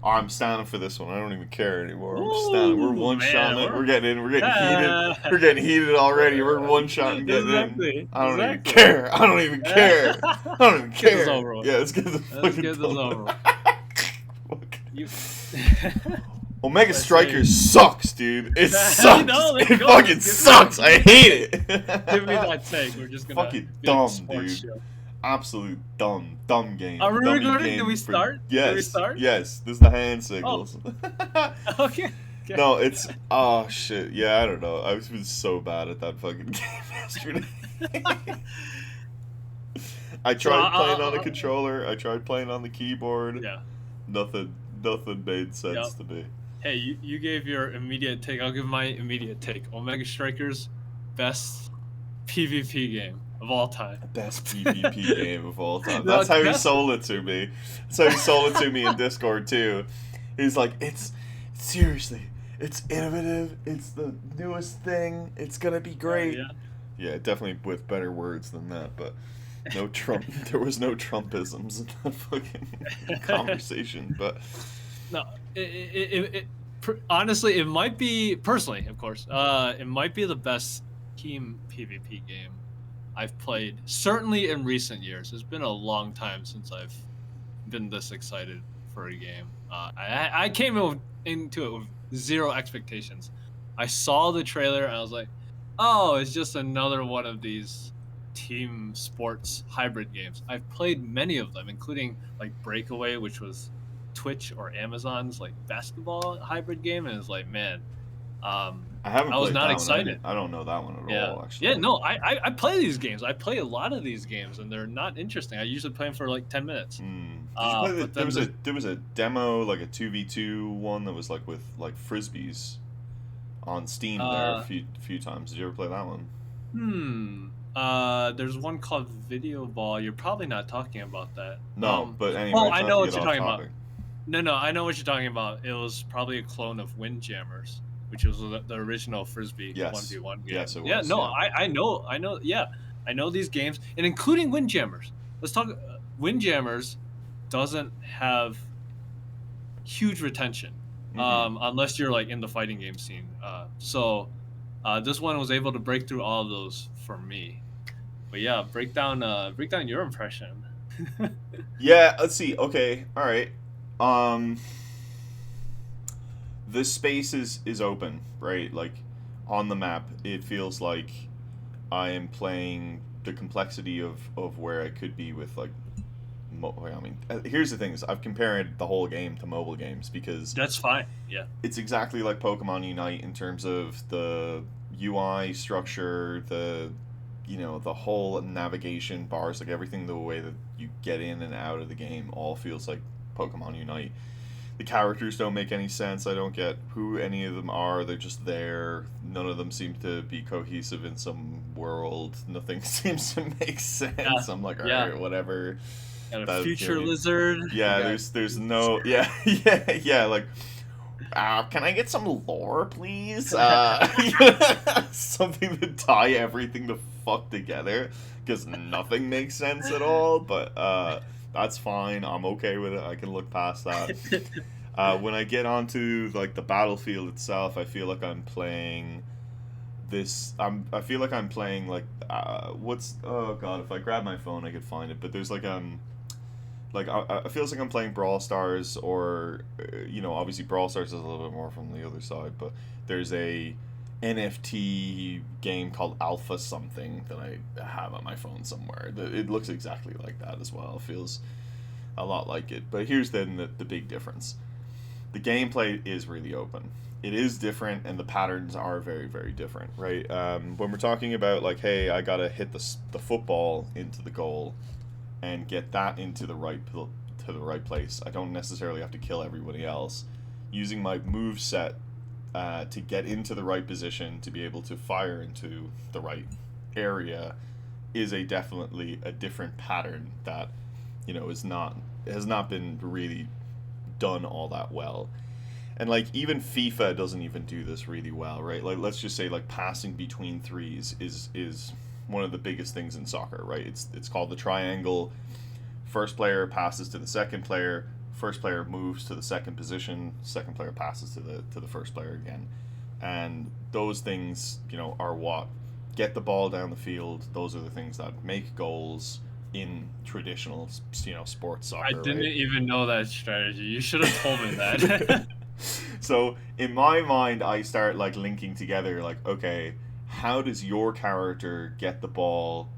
I'm standing for this one. I don't even care anymore. I'm just standing. We're Ooh, one shot man, it. We're getting in. We're getting heated. ah, We're getting heated already. We're one shot and getting in. exactly, I don't even exactly. care. I don't even care. I don't even Get this care. over with. Yeah, let's get the Let's fucking get this done. over with. You. Omega I say, Strikers sucks, dude. It I sucks. know. Let's It go. fucking Give sucks. I hate it. give me that take. We're just gonna Fucking be like a dumb, sports dude. show. Absolute dumb game. Are we Dummy recording? Did we game for start? Did we yes, start? yes. This is the hand Oh, signals. okay. Okay. No, it's oh shit. Yeah, I don't know. I was been so bad at that fucking game yesterday. I So tried playing on a controller. I tried playing on the keyboard. yeah. Nothing made Yep. sense to me. Hey, you gave your immediate take. I'll give my immediate take. Omega Strikers, best PvP game of all time. Best PvP game of all time. No, That's how he best. sold it to me. That's how he sold it to me in Discord too. He's like, it's seriously, it's innovative. It's the newest thing. It's gonna be great. Yeah. Yeah, definitely with better words than that, but no Trump. There was no Trumpisms in that fucking conversation. But No, honestly, it might be personally, of course. It might be the best team PvP game I've played. Certainly in recent years. It's been a long time since I've been this excited for a game. I came into it with zero expectations. I saw the trailer and I was like, "Oh, it's just another one of these team sports hybrid games." I've played many of them, including like Breakaway, which was Twitch or Amazon's like basketball hybrid game, and it's like, man, I haven't I was played not that excited. one. I don't know that one at Yeah, all. yeah, Actually, no, I play these games. I play a lot of these games, and they're not interesting. I usually play them for like 10 minutes. Did you play But there then was a demo like a 2v2 one that was like with like frisbees on Steam there uh, few times. Did you ever play that one? there's one called Video Ball. You're probably not talking about that. No, but Oh, anyway, I not know to what get you're off talking about. topic. No, I know what you're talking about. It was probably a clone of Windjammers, which was the original Frisbee Yes. 1v1 game. Yes, it Yeah, was. no, Yeah. I know, yeah. I know these games, and including Windjammers. Let's talk. Windjammers doesn't have huge retention, unless you're like in the fighting game scene. This one was able to break through all of those for me. But yeah, break down your impression. Yeah, let's see. Okay. All right. Um this space is open, right? Like on the map, it feels like I am playing the complexity of where I could be with like I mean, here's the thing: is I've compared the whole game to mobile games because That's fine. Yeah. it's exactly like Pokemon Unite in terms of the UI structure, the whole navigation bars, like everything, the way that you get in and out of the game, all feels like Pokemon Unite. The characters don't make any sense. I don't get who any of them are. They're just there. None of them seem to be cohesive in some world. Nothing seems to make sense. Yeah. I'm like, all Yeah. right, whatever. Got a That's future really- lizard. Yeah, You got there's no yeah like can I get some lore, please? Something to tie everything the fuck together because nothing makes sense at all. But that's fine. I'm okay with it. I can look past that. When I get onto like the battlefield itself, I feel like I'm playing this. I feel like I'm playing like what's oh god, if I grab my phone, I could find it. But there's like I feels like I'm playing Brawl Stars or obviously Brawl Stars is a little bit more from the other side, but there's a NFT game called Alpha something that I have on my phone somewhere. It looks exactly like that as well. It feels a lot like it. But here's then the big difference. The gameplay is really open. It is different, and the patterns are very, very different, right? When we're talking about like, hey, I gotta hit the football into the goal and get that into the right place. I don't necessarily have to kill everybody else. Using my move set to get into the right position to be able to fire into the right area is definitely a different pattern that has not been really done all that well. And like even FIFA doesn't even do this really well, right? Like let's just say like passing between threes is one of the biggest things in soccer, right? It's called the triangle. First player passes to the second player, first player moves to the second position, second player passes to the first player again, and those things, you know, are what get the ball down the field. Those are the things that make goals in traditional, you know, sports I soccer, didn't right? even know that strategy. You should have told me that. So in my mind, I start like linking together, like, okay, how does your character get the ball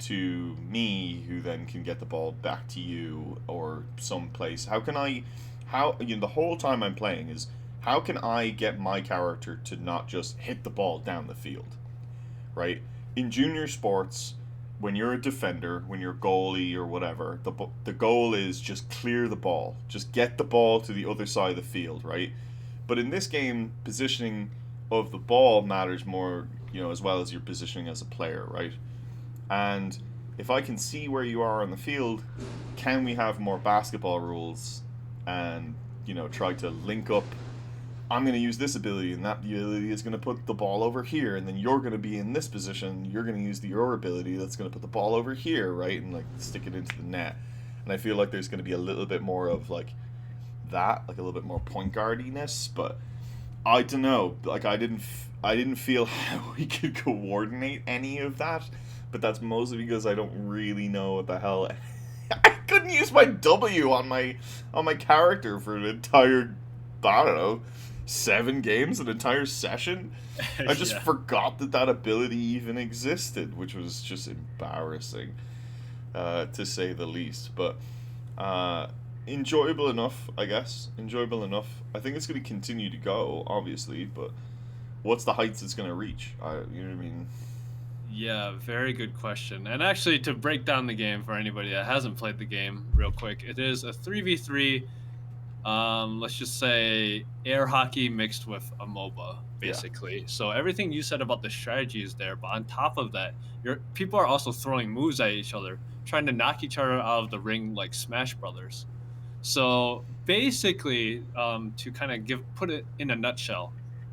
to me, who then can get the ball back to you or someplace? How can I, how, you know, the whole time I'm playing is how can I get my character to not just hit the ball down the field, right? In junior sports, when you're a defender, when you're a goalie or whatever, the goal is just clear the ball, just get the ball to the other side of the field, right? But in this game, positioning of the ball matters more, you know, as well as your positioning as a player, right? And if I can see where you are on the field, can we have more basketball rules and, you know, try to link up? I'm going to use this ability, and that ability is going to put the ball over here, and then you're going to be in this position. You're going to use your ability that's going to put the ball over here, right? And, like, stick it into the net. And I feel like there's going to be a little bit more of, like, that, like a little bit more point guardiness, but I don't know. Like I didn't feel how we could coordinate any of that, but that's mostly because I don't really know what the hell. I couldn't use my W on my character for an entire, I don't know, 7 games, an entire session. I just Yeah. forgot that that ability even existed, which was just embarrassing, to say the least. But uh, enjoyable enough, I guess. Enjoyable enough. I think it's going to continue to go, obviously, but what's the heights it's going to reach? You know what I mean? Yeah, very good question. And actually, to break down the game for anybody that hasn't played the game, real quick, it is a 3v3. Let's just say air hockey mixed with a MOBA, Yeah. basically. So everything you said about the strategy is there, but on top of that, your people are also throwing moves at each other, trying to knock each other out of the ring like Smash Brothers. So basically, to kind of give put it in a nutshell,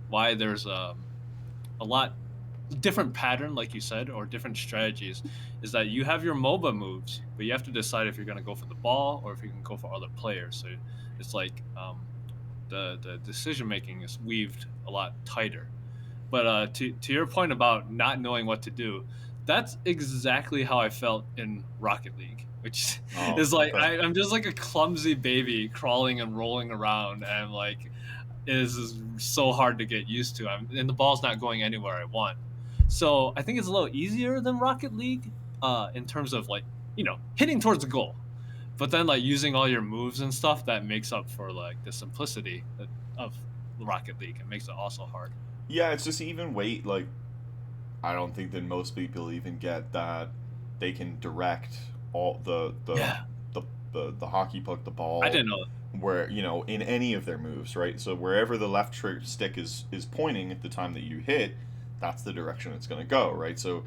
why there's a lot different pattern, like you said, or different strategies, is that you have your MOBA moves, but you have to decide if you're going to go for the ball or if you can go for other players. So it's like the decision making is weaved a lot tighter. But to your point about not knowing what to do, that's exactly how I felt in Rocket League, which Oh, is like okay. I'm just like a clumsy baby crawling and rolling around, and like it is so hard to get used to. And the ball's not going anywhere I want. So I think it's a little easier than Rocket League, in terms of like hitting towards the goal, but then like using all your moves and stuff that makes up for like the simplicity of Rocket League. It makes it also hard. Yeah, it's just even weight. Like, I don't think that most people even get that they can direct all Yeah, the hockey puck, the I ball, didn't know. where, you know, in any of their moves, right? So wherever the left stick is pointing at the time that you hit, that's the direction it's going to go, right? So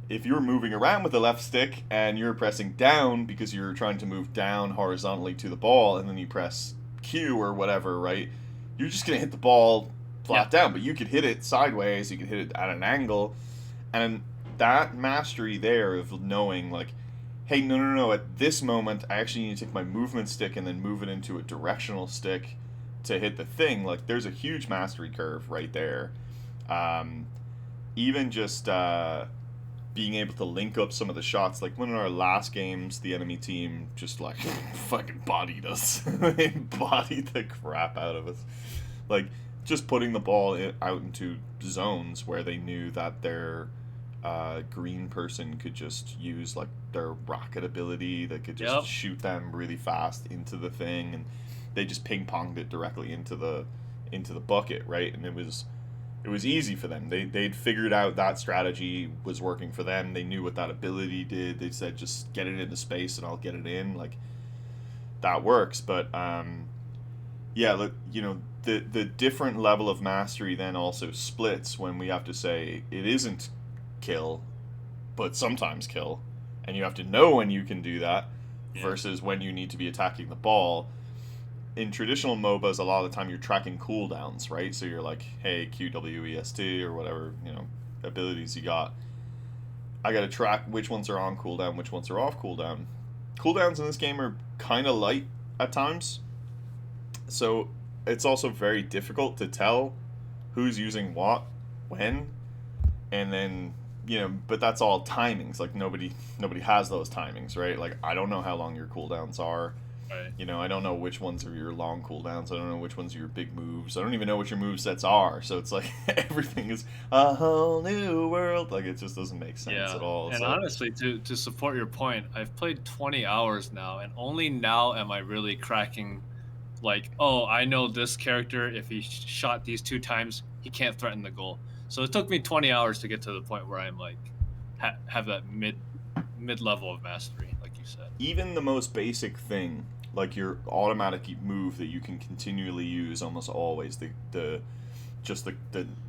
if you're moving around with the left stick and you're pressing down because you're trying to move down horizontally to the ball, and then you press Q or whatever, right? You're just going to hit the ball Yeah, flat down, but you could hit it sideways, you could hit it at an angle, and that mastery there of knowing, like, hey, no, at this moment, I actually need to take my movement stick and then move it into a directional stick to hit the thing. Like, there's a huge mastery curve right there. Um, Even just being able to link up some of the shots, like one of our last games, the enemy team just, like, fucking bodied us. They bodied the crap out of us. Like, just putting the ball out into zones where they knew that their green person could just use, like, their rocket ability that could just yep, shoot them really fast into the thing, and they just ping ponged it directly into the bucket, right? And it was easy for them. They'd figured out that strategy was working for them. They knew what that ability did. They said, just get it into space and I'll get it in. Like, that works. But yeah, look, you know, the different level of mastery then also splits when we have to say it isn't kill, but sometimes kill, and you have to know when you can do that yeah, versus when you need to be attacking the ball. In traditional MOBAs, a lot of the time you're tracking cooldowns, right? So you're like, hey, QWEST or whatever, you know, abilities you got. I got to track which ones are on cooldown, which ones are off cooldown. Cooldowns in this game are kind of light. at times. So it's also very difficult to tell who's using what, when, and then but that's all timings. Like nobody has those timings, right? Like I don't know how long your cooldowns are. Right. I don't know which ones are your long cooldowns. I don't know which ones are your big moves. I don't even know what your move sets are. So it's like everything is a whole new world. Like it just doesn't make sense Yeah, at all. and So honestly, to support your point, I've played 20 hours now, and only now am I really cracking. Like, oh, I know this character. If he shot these 2 times, he can't threaten the goal. So it took me 20 hours to get to the point where I'm like, have that mid level of mastery, like you said. even the most basic thing, like your automatic move that you can continually use almost always, the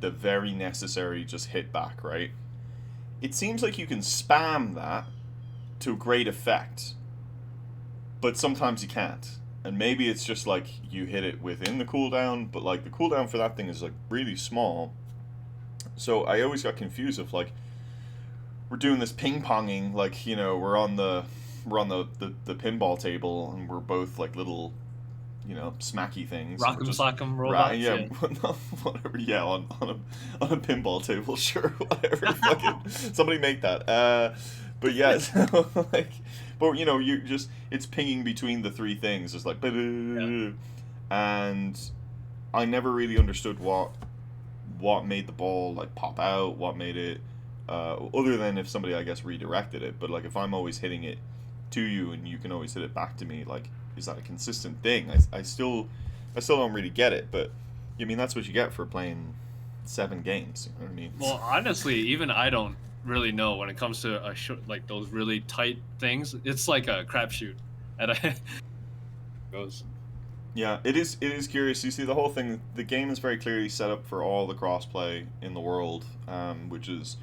very necessary just hit back, right? It seems like you can spam that to great effect, but sometimes you can't. And maybe it's just like you hit it within the cooldown, but like the cooldown for that thing is like really small. So I always got confused if like we're doing this ping ponging, like we're on the pinball table and we're both like little smacky things. And we're Rock'em just sock'em right, robots, yeah, yeah. whatever. Yeah, on a pinball table, sure, whatever. Fucking somebody make that. But yeah, so, like, but you just it's pinging between the three things. It's like, Yeah. and I never really understood what made the ball like pop out, what made it, other than if somebody I guess redirected it. But like if I'm always hitting it to you and you can always hit it back to me, like is that a consistent thing? I still don't really get it. But I mean that's what you get for playing 7 games. You know what I mean? Well, honestly, even I don't really know when it comes to like those really tight things. It's like a crapshoot, and I goes. Yeah, it is. It is curious. You see, the whole thing. The game is very clearly set up for all the crossplay in the world, which is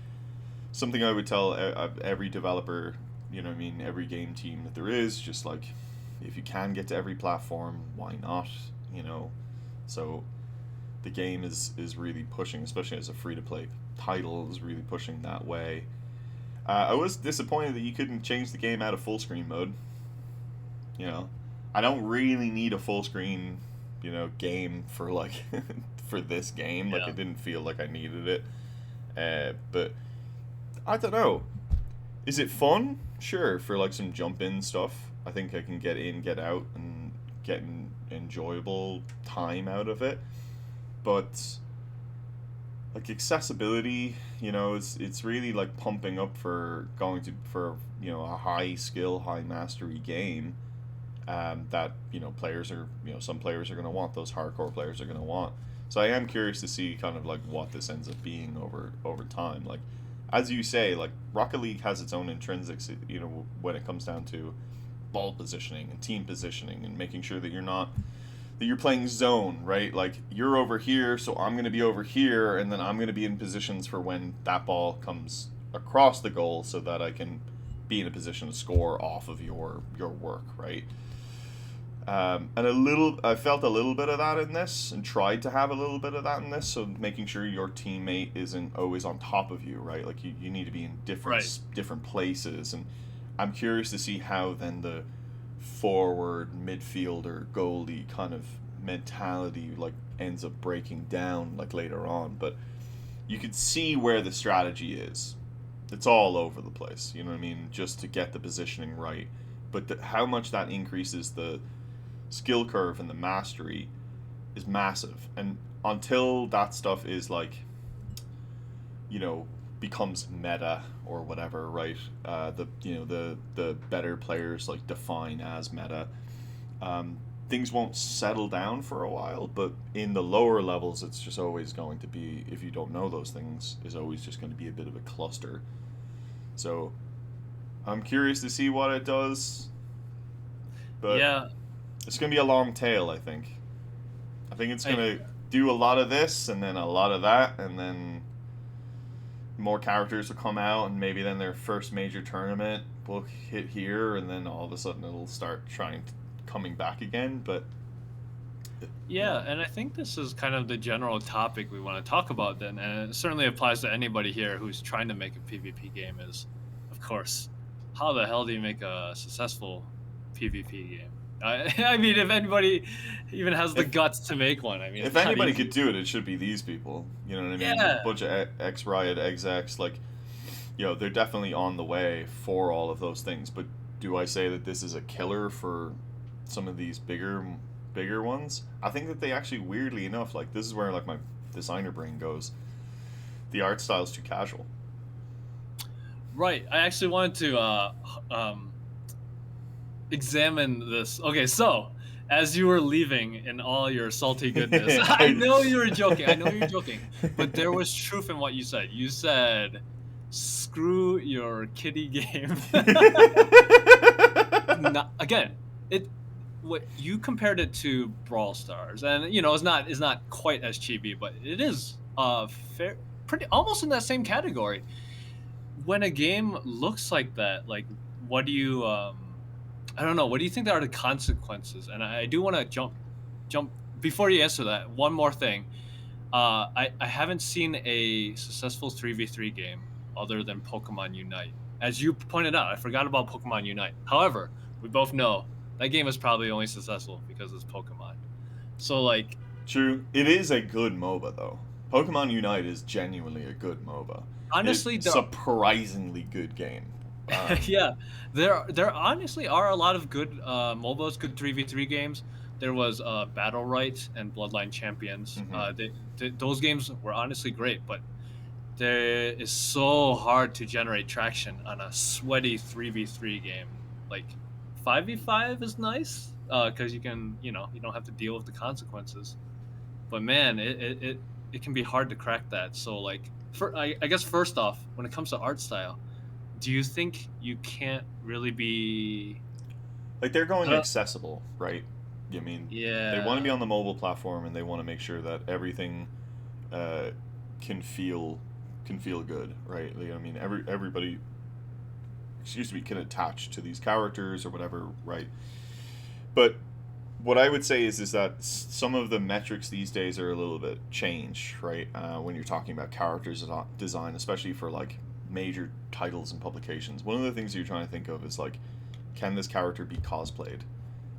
something I would tell every developer. You know, what I mean, every game team that there is. Just like, if you can get to every platform, why not? You know, so the game is really pushing, especially as a free to play title, is really pushing that way. I was disappointed that you couldn't change the game out of full screen mode. You know, I don't really need a full screen, game for like for this game. Like Yeah. it didn't feel like I needed it. But I don't know. Is it fun? Sure, for like some jump in stuff. I think I can get in, get out, and get an enjoyable time out of it. But like accessibility, it's really like pumping up for going to for a high skill, high mastery game. That players are some players are going to want, those hardcore players are going to want. So I am curious to see kind of like what this ends up being over time. Like as you say, like Rocket League has its own intrinsics. When it comes down to ball positioning and team positioning and making sure that you're playing zone, right? Like you're over here, so I'm going to be over here, and then I'm going to be in positions for when that ball comes across the goal, so that I can be in a position to score off of your work, right? I felt a little bit of that in this, and tried to have a little bit of that in this. So making sure your teammate isn't always on top of you, right? Like you need to be in Right. different places, and I'm curious to see how then the forward midfielder goalie kind of mentality like ends up breaking down like later on. But you could see where the strategy is. It's all over the place. You know what I mean? Just to get the positioning right, but how much that increases the skill curve and the mastery is massive. And until that stuff is like, becomes meta or whatever, right? The better players like define as meta. Things won't settle down for a while, but in the lower levels, it's just always going to be, if you don't know those things, is always just going to be a bit of a cluster. So I'm curious to see what it does, but Yeah. it's going to be a long tail, I think. I think it's going I to do a lot of this and then a lot of that, and then more characters will come out, and maybe then their first major tournament will hit here, and then all of a sudden it'll start coming back again. But Yeah, and I think this is kind of the general topic we want to talk about then, and it certainly applies to anybody here who's trying to make a PvP game is, of course, how the hell do you make a successful PvP game? I mean, if anybody even has the If guts to make one, I mean, if it's not anybody easy. could do it, it should be these people. You know what I mean? A Yeah. bunch of X Riot execs, like, they're definitely on the way for all of those things. But do I say that this is a killer for some of these bigger ones? I think that they actually, weirdly enough, like, this is where like my designer brain goes. The art style is too casual. Right. I actually wanted to um, examine this. Okay, so as you were leaving in all your salty goodness, I know you were joking. I know you're joking, but there was truth in what you said. You said, "Screw your kitty game." Not, again, it what you compared it to Brawl Stars, and it's not quite as chibi, but it is fair, pretty almost in that same category. When a game looks like that, like, what do you I don't know. What do you think are the consequences? And I do want to jump before you answer that. One more thing. I haven't seen a successful 3v3 game other than Pokemon Unite. As you pointed out, I forgot about Pokemon Unite. However, we both know that game is probably only successful because it's Pokemon. So, like, True. It is a good MOBA though. Pokemon Unite is genuinely a good MOBA. It's honestly, surprisingly good game. yeah, there honestly are a lot of good MOBAs, good 3v3 games. There was Battle Right and Bloodline Champions. Mhm. Those games were honestly great, but there is so hard to generate traction on a sweaty 3v3 game. Like 5v5 is nice because you don't have to deal with the consequences. But man, it can be hard to crack that. So like, I guess first off, when it comes to art style, do you think you can't really be? Like, they're going I don't. accessible, right? I mean, they want to be Yeah. on the mobile platform, and they want to make sure that everything uh, can feel good, right? Like, I mean, everybody, excuse me, can attach to these characters or whatever, right? But what I would say is that some of the metrics these days are a little bit changed, right? When you're talking about characters design, especially for like major titles and publications, one of the things you're trying to think of is like, can this character be cosplayed?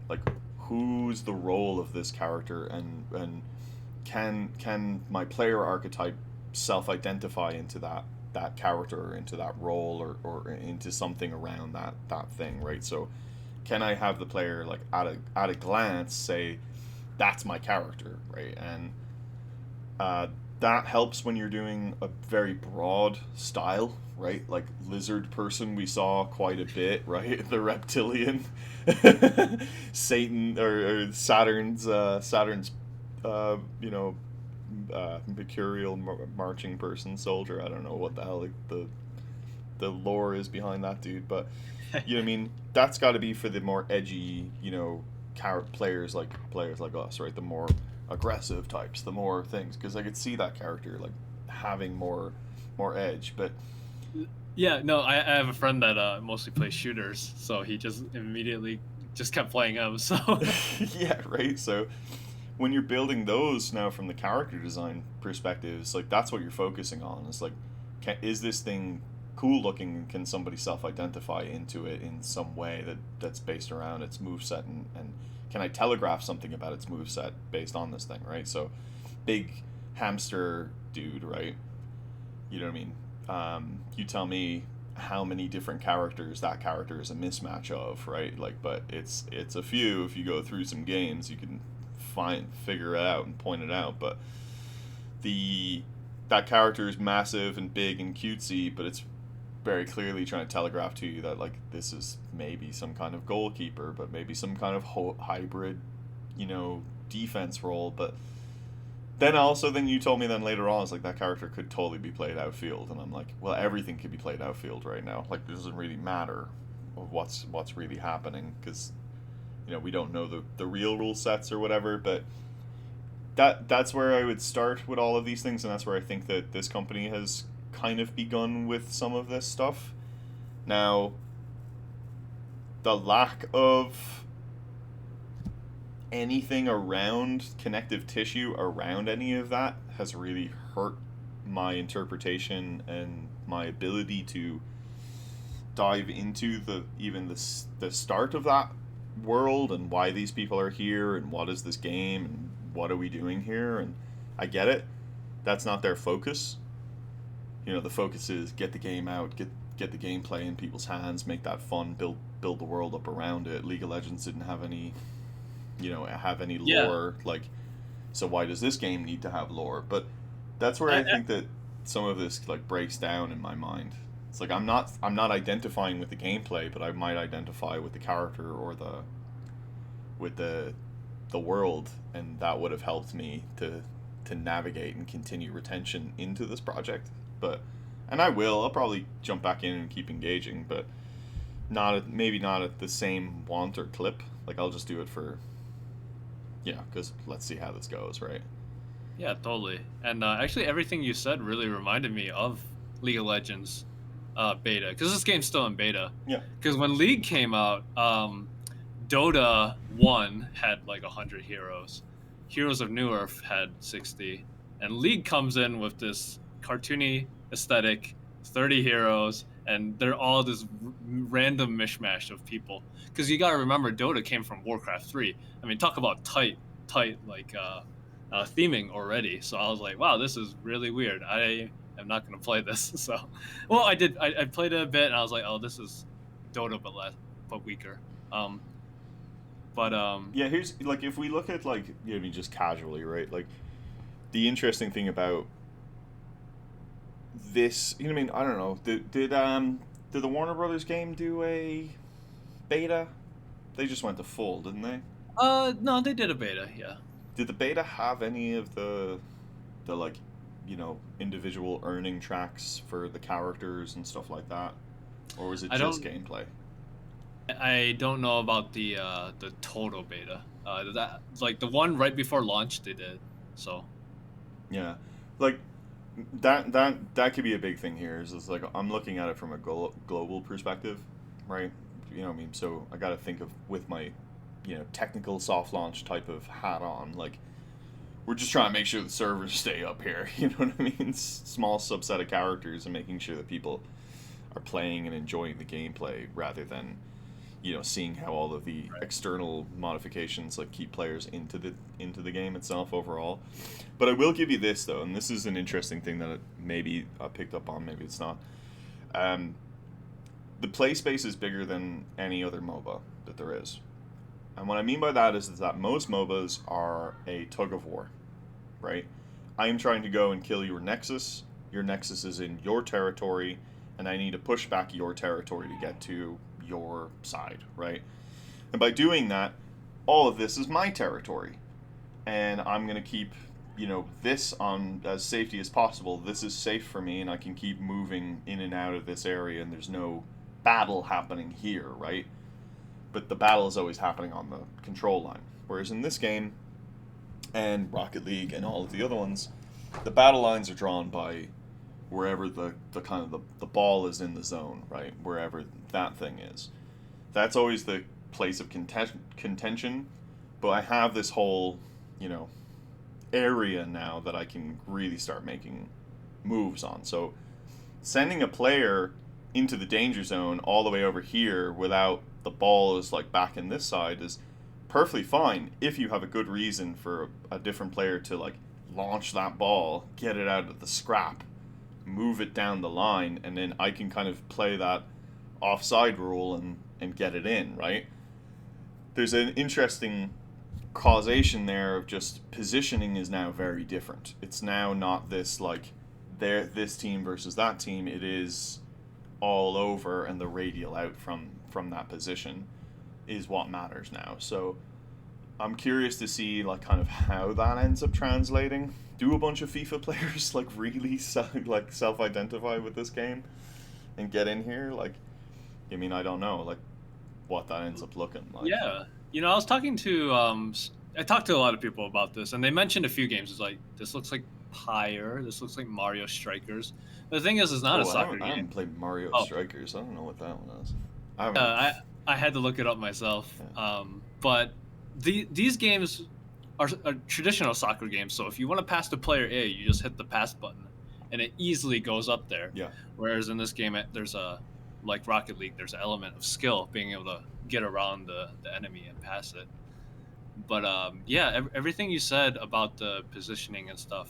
Like, who's the role of this character, and can my player archetype self-identify into that character, or into that role, or into something around that thing, right? So can I have the player, like, at a glance, say that's my character, right? And uh, that helps when you're doing a very broad style, right? Like lizard person, we saw quite a bit, right? The reptilian, Satan, or Saturn's, you know, mercurial marching person, soldier. I don't know what the hell, like, the lore is behind that dude, but you know what I mean. That's got to be for the more edgy, players like us, right? The more aggressive types, the more things, because I could see that character like having more edge. But Yeah, no, I have a friend that mostly plays shooters, so he just immediately just kept playing them. So yeah, right. So when you're building those now from the character design perspectives, like, that's what you're focusing on. It's like, is this thing cool looking, and can somebody self-identify into it in some way that's based around its moveset, and can I telegraph something about its moveset based on this thing, right? So big hamster dude, right? You know what I mean? You tell me how many different characters that character is a mismatch of, right? Like, but it's a few. If you go through some games, you can figure it out and point it out. But the that character is massive and big and cutesy, but it's very clearly trying to telegraph to you that, like, this is maybe some kind of goalkeeper, but maybe some kind of hybrid, defense role. But then you told me then later on, it's like that character could totally be played outfield, and I'm like, well, everything could be played outfield right now. Like, it doesn't really matter of what's really happening, because we don't know the real rule sets or whatever. But that's where I would start with all of these things, and that's where I think that this company has kind of begun with some of this stuff. Now, the lack of anything around connective tissue around any of that has really hurt my interpretation and my ability to dive into the start of that world and why these people are here and what is this game and what are we doing here, and I get it. That's not their focus. You know, the focus is get the game out, get the gameplay in people's hands, make that fun, build the world up around it. League of Legends didn't have any, have any Yeah. lore, like, so why does this game need to have lore? But that's where I think that some of this like breaks down in my mind. It's like I'm not identifying with the gameplay, but I might identify with the character or with the world, and that would have helped me to navigate and continue retention into this project. But and I'll probably jump back in and keep engaging, but maybe not at the same want or clip. Like I'll just do it for because let's see how this goes, right? Yeah, totally. And actually, everything you said really reminded me of League of Legends beta, because this game's still in beta. Yeah. Because when League came out, Dota 1 had like 100 heroes. Heroes of New Earth had 60. And League comes in with this cartoony aesthetic, 30 heroes, and they're all this random mishmash of people. Because you got to remember, Dota came from Warcraft 3. I mean, talk about tight like theming already. So I was like, wow, this is really weird. I am not going to play this. So, well, I did. I played it a bit, and I was like, oh, this is Dota but weaker. Yeah, here's like if we look at like just casually, right? Like the interesting thing about this, I mean, I don't know. Did the Warner Brothers game do a beta? They just went to full, didn't they? No, they did a beta. Yeah. Did the beta have any of the like, individual earning tracks for the characters and stuff like that, or was it just gameplay? I don't know about the total beta. That like the one right before launch they did. So. Yeah, like that could be a big thing here. Is like I'm looking at it from a global perspective, right? I mean, so I got to think of with my, technical soft launch type of hat on. Like, we're just trying to make sure the servers stay up here. You know what I mean? Small subset of characters and making sure that people are playing and enjoying the gameplay rather than, seeing how all of the external modifications like keep players into the game itself overall. But I will give you this though, and this is an interesting thing that maybe I picked up on, maybe it's not. The play space is bigger than any other MOBA that there is. And what I mean by that is that most MOBAs are a tug of war, right? I am trying to go and kill your Nexus is in your territory, and I need to push back your territory to get to your side, right? And by doing that, all of this is my territory. And I'm going to keep, this on as safety as possible. This is safe for me, and I can keep moving in and out of this area, and there's no battle happening here, right? But the battle is always happening on the control line. Whereas in this game, and Rocket League and all of the other ones, the battle lines are drawn by wherever the kind of the ball is in the zone, right? Wherever that thing is. That's always the place of contention. But I have this whole, area now that I can really start making moves on. So sending a player into the danger zone all the way over here without the ball is like back in this side is perfectly fine if you have a good reason for a different player to like launch that ball, get it out of the scrap, move it down the line, and then I can kind of play that offside rule and get it in, right? There's an interesting causation there of just positioning is now very different. It's now not this like this team versus that team. It is all over, and the radial out from that position is what matters now. So I'm curious to see like kind of how that ends up translating. Do a bunch of FIFA players like really self-identify with this game and get in here? Like, I mean, I don't know like what that ends up looking like. Yeah, I was talking to I talked to a lot of people about this, and they mentioned a few games. It's like this looks like Pyre. This looks like Mario Strikers. The thing is, it's not a soccer game. I haven't played Mario Strikers. I don't know what that one is. I had to look it up myself. Yeah. But these games are traditional soccer games. So if you want to pass to player A, you just hit the pass button, and it easily goes up there. Yeah. Whereas in this game, there's a like Rocket League, there's an element of skill, being able to get around the enemy and pass it. But yeah, everything you said about the positioning and stuff,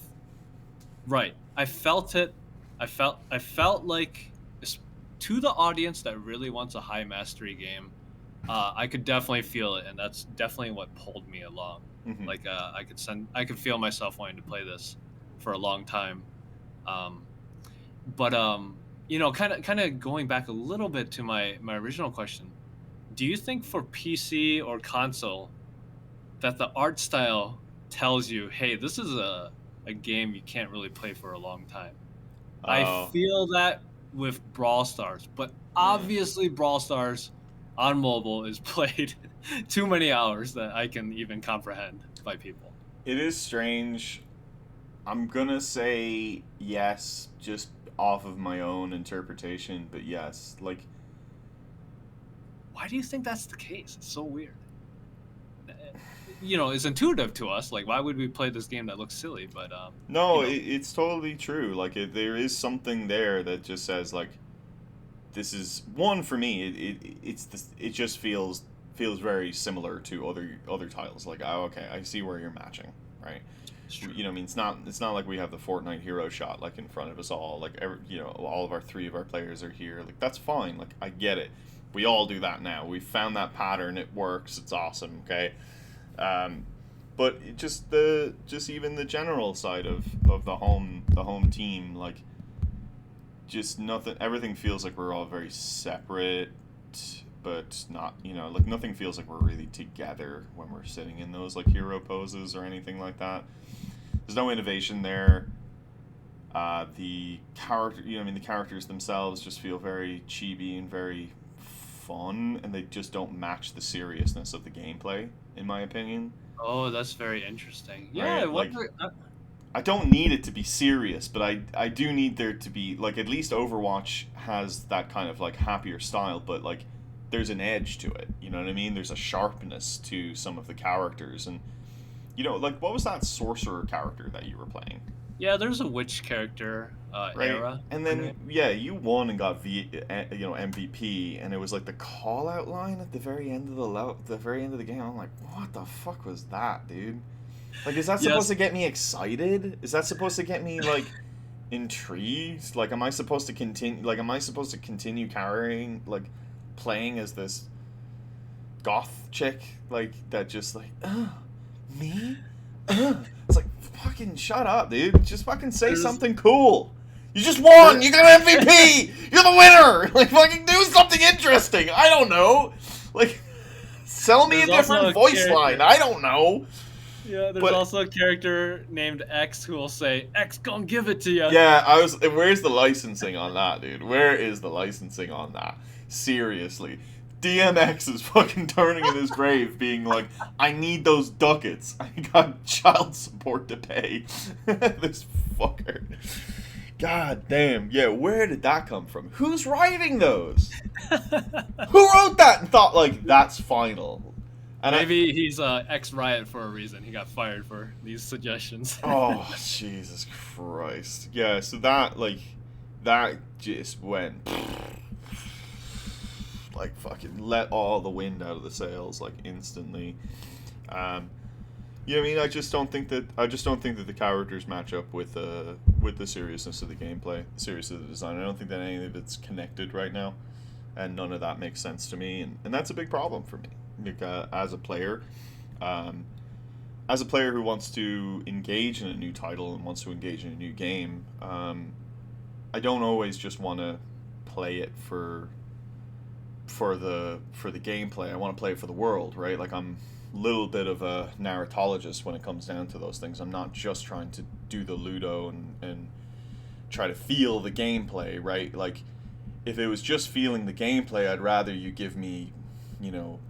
right? I felt it. I felt like to the audience that really wants a high mastery game, I could definitely feel it, and that's definitely what pulled me along. Hmm. Like I could feel myself wanting to play this for a long time. Um, but kind of going back a little bit to my original question, do you think for PC or console that the art style tells you, hey, this is a game you can't really play for a long time? I Oh. feel that with Brawl Stars, but Mm. obviously Brawl Stars on mobile is played too many hours that I can even comprehend by people. It is strange. I'm gonna say yes, just off of my own interpretation, but yes, like Why do you think that's the case? It's so weird. It's intuitive to us. Like, why would we play this game that looks silly? But you no, know, it's totally true. Like there is something there that just says like this is one for me. It's this. It just feels very similar to other titles. Like oh, okay, I see where you're matching, right? it's true. I mean, it's not like we have the Fortnite hero shot like in front of us all. Like all of our three of our players are here. Like that's fine. Like I get it. We all do that now. We found that pattern. It works. It's awesome. Okay. Um, but just even the general side of the home team, like just nothing. Everything feels like we're all very separate, but not. Like nothing feels like we're really together when we're sitting in those like hero poses or anything like that. There's no innovation there. The character, I mean, the characters themselves just feel very chibi and very fun, and they just don't match the seriousness of the gameplay, in my opinion. Oh, that's very interesting. Yeah, I Right? Like, wonder. I don't need it to be serious, but I do need there to be like at least Overwatch has that kind of like happier style, but like there's an edge to it. You know what I mean? There's a sharpness to some of the characters, and like what was that sorcerer character that you were playing? Yeah, there's a witch character, Right? Era. And Her then name. yeah, you won and got MVP, and it was like the call out line at the very end of the very end of the game. I'm like, what the fuck was that, dude? Like, is that supposed Yes. to get me excited? Is that supposed to get me like intrigued? Like, am I supposed to continue? Like, am I supposed to continue carrying like playing as this goth chick like that? Just like, me? It's like fucking shut up, dude. Just fucking say There's something cool. You just won. there, You got an MVP. You're the winner. Like, fucking do something interesting. I don't know. Like, sell me a there's also different a voice line. character. I don't know. Yeah, there's But also a character named X who will say, "X, gonna give it to you." yeah, I was. Where's the licensing on that, dude? Where is the licensing on that? Seriously. DMX is fucking turning in his grave, being like, I need those ducats. I got child support to pay. This fucker. God damn. Yeah, where did that come from? Who's writing those? Who wrote that and thought, like, that's final? And I. Maybe he's X Riot for a reason. He got fired for these suggestions. Oh, Jesus Christ. Yeah, so that just went like fucking let all the wind out of the sails like instantly. Um, I mean, I just don't think that the characters match up with the seriousness of the gameplay, the seriousness of the design. I don't think that any of it's connected right now, and none of that makes sense to me, and that's a big problem for me. Like, as a player, um, as a player who wants to engage in a new title and wants to engage in a new game, I don't always just want to play it for the gameplay. I want to play it for the world, right? Like I'm a little bit of a narratologist when it comes down to those things. I'm not just trying to do the Ludo and try to feel the gameplay, right? Like if it was just feeling the gameplay, I'd rather you give me,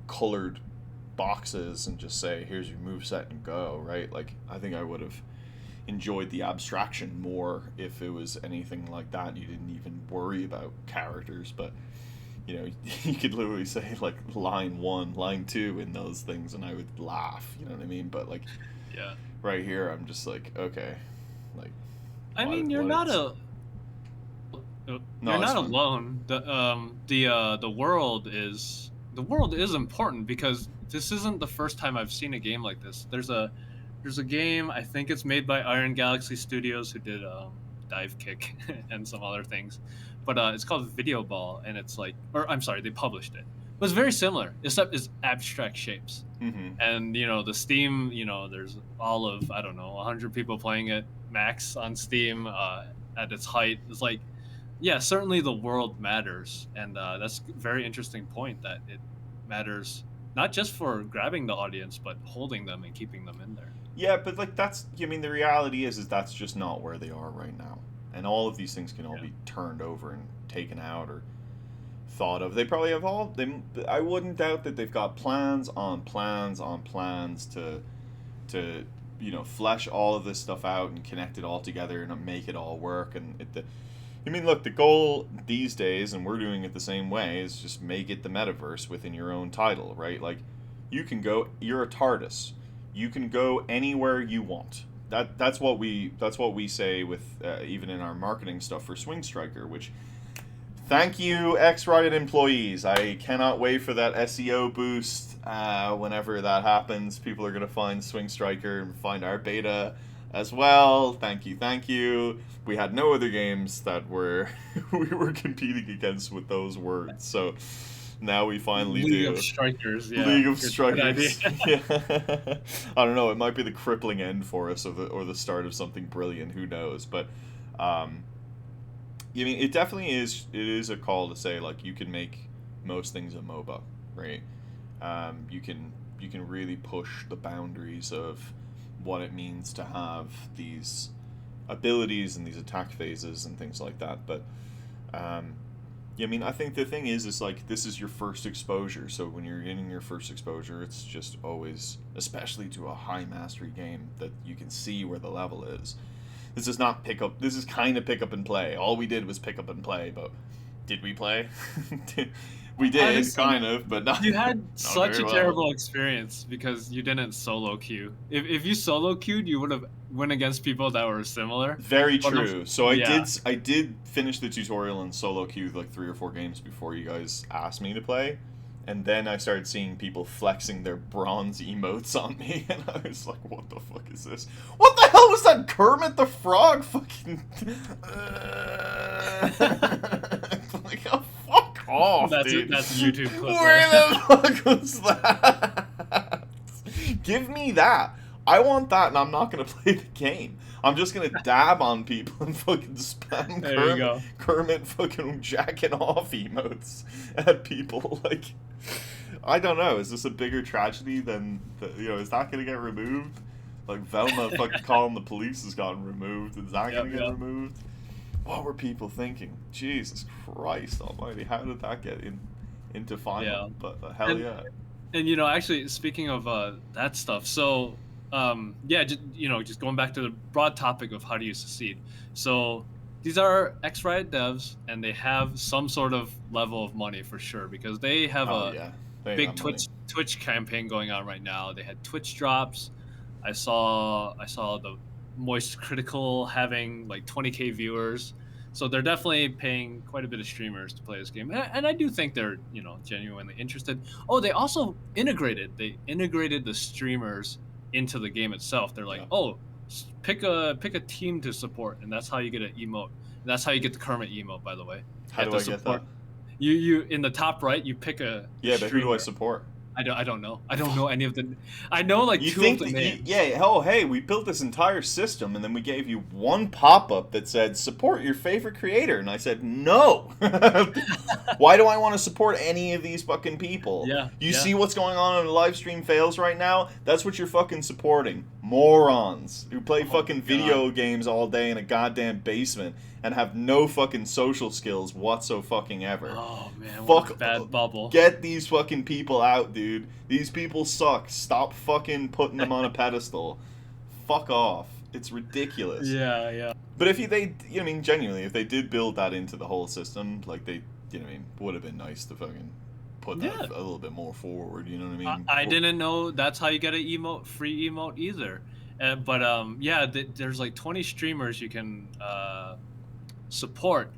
colored boxes and just say, here's your move set and go, right? Like I think I would have enjoyed the abstraction more if it was anything like that. You didn't even worry about characters, but you could literally say like line one, line two in those things, and I would laugh. You know what I mean? But like Yeah. right here, I'm just like, okay, like I mean, what is No, You're it's not fine. alone. The world is important because this isn't the first time I've seen a game like this. There's a game, I think it's made by Iron Galaxy Studios, who did Dive Kick and some other things, but it's called Video Ball, and it's like, or I'm sorry, they published it. But it's very similar, except it's abstract shapes. Mm-hmm. And the Steam, there's all of, I don't know, 100 people playing it max on Steam at its height. It's like, yeah, certainly the world matters, and that's a very interesting point, that it matters not just for grabbing the audience, but holding them and keeping them in there. Yeah, but like that's, I mean, the reality is that's just not where they are right now, and all of these things can all Yeah. be turned over and taken out or thought of. They probably have all. I wouldn't doubt that they've got plans on plans on plans to flesh all of this stuff out and connect it all together and make it all work. I mean, look, the goal these days, and we're doing it the same way, is just make it the metaverse within your own title, right? Like, you're a TARDIS, you can go anywhere you want. That's what we say with even in our marketing stuff for Swing Striker, which thank you, X Riot employees. I cannot wait for that SEO boost. Whenever that happens, people are going to find Swing Striker and find our beta as well. Thank you, thank you. We had no other games that we were competing against with those words, so now we finally League do. of Strikers, yeah. League of Good idea. Strikers. Yeah. I don't know. It might be the crippling end for us, or the start of something brilliant. Who knows? But I mean, it definitely is. It is a call to say, like, you can make most things a MOBA, right? You can really push the boundaries of what it means to have these abilities and these attack phases and things like that. But yeah, I mean, I think the thing is like, this is your first exposure. So when you're getting your first exposure, it's just always, especially to a high mastery game, that you can see where the level is. This is not pick up. This is kind of pick up and play. All we did was pick up and play, but did we play? We did, Honestly, kind of, but not. you had not such very a well. terrible experience because you didn't solo queue. If you solo queued, you would have went against people that were similar. Very But true. So yeah. I did finish the tutorial in solo queue like 3 or 4 games before you guys asked me to play, and then I started seeing people flexing their bronze emotes on me, and I was like, "What the fuck is this? What the hell was that Kermit the Frog fucking?" Like, oh, fuck off, dude. That's a YouTube clip. Where the fuck was that? Give me that. I want that, and I'm not gonna play the game. I'm just gonna dab on people and fucking spam There you go. Kermit fucking jacking off emotes at people. Like, I don't know. Is this a bigger tragedy than is that gonna get removed? Like, Velma fucking calling the police has gotten removed. Is that gonna get removed? What were people thinking? Jesus Christ Almighty! How did that get into final? Yeah. But hell yeah. And actually, speaking of that stuff, so yeah, just going back to the broad topic of how do you succeed. So these are X Riot devs, and they have some sort of level of money for sure, because they have big Twitch campaign going on right now. They had Twitch drops. I saw the Moist Critical having like 20K viewers. So they're definitely paying quite a bit of streamers to play this game, and I do think they're genuinely interested. Oh, they also integrated the streamers into the game itself. They're like, oh, pick a team to support, and that's how you get an emote. And that's how you get the Kermit emote, by the way. How do I get that? You in the top right, you pick a but who do I streamer. support? I don't know. I don't know any of the. I know like You two think of the names. hey, we built this entire system, and then we gave you one pop-up that said support your favorite creator, and I said no. Why do I want to support any of these fucking people? You see what's going on in the live stream fails right now? That's what you're fucking supporting. Morons who play fucking video games all day in a goddamn basement and have no fucking social skills whatsoever. Oh man, what a bad bubble. Get these fucking people out, dude. These people suck. Stop fucking putting them on a pedestal. Fuck off. It's ridiculous. Yeah. But if genuinely, if they did build that into the whole system, like they, would have been nice to fucking put that a little bit more forward. You know what I mean? I didn't know that's how you get an free emote either. But there's like 20 streamers you can support,